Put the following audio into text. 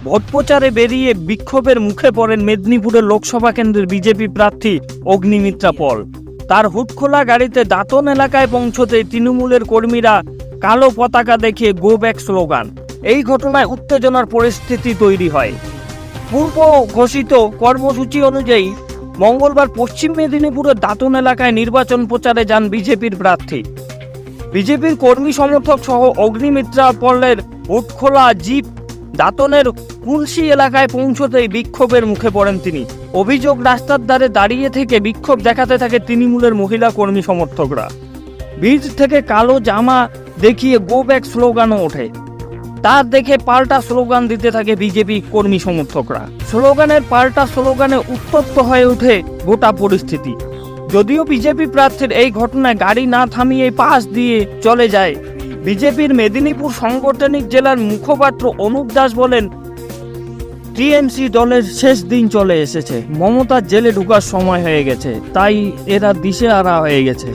Vote প্রচারে বেরিয়ে বিক্ষোভের মুখে পড়েন মেদিনীপুরের লোকসভা কেন্দ্রের বিজেপি প্রার্থী অগ্নিমিত্রা পল। তার হুডখোলা গাড়িতে দাঁতন এলাকায় পৌঁছতে তৃণমূলের কর্মীরা কালো পতাকা দেখিয়ে গো ব্যাক স্লোগান। এই ঘটনায় উত্তেজনার পরিস্থিতি তৈরি হয়। পূর্ব ঘোষিত কর্মসূচি অনুযায়ী মঙ্গলবার পশ্চিম মেদিনীপুরের দাঁতন এলাকায় নির্বাচন প্রচারে যান বিজেপির প্রার্থী। বিজেপির কর্মী সমর্থক সহ অগ্নিমিত্রা পলের হুডখোলা জিপ দাঁতনের কুলসি এলাকায় পৌঁছতেই বিক্ষোভের মুখে পড়েন তিনি। অভিযোগ, রাস্তার ধারে দাঁড়িয়ে থেকে বিক্ষোভ দেখাতে থাকে তৃণমূলের মহিলা কর্মী সমর্থকরা। বীজ থেকে কালো জামা দেখিয়ে গো ব্যাক স্লোগানও ওঠে। তার দেখে পাল্টা স্লোগান দিতে থাকে বিজেপি কর্মী সমর্থকরা। স্লোগানের পাল্টা স্লোগানে উত্তপ্ত হয়ে ওঠে গোটা পরিস্থিতি। যদিও বিজেপি প্রার্থীর এই ঘটনায় গাড়ি না থামিয়ে পাশ দিয়ে চলে যায়। বিজেপির মেদিনীপুর সাংগঠনিক জেলার মুখপাত্র অনুপ দাস বলেন, টিএমসি দলের শেষ দিন চলে এসেছে, মমতার জেলে ঢোকার সময় হয়ে গেছে, তাই এরা দিশেহারা হয়ে গেছে।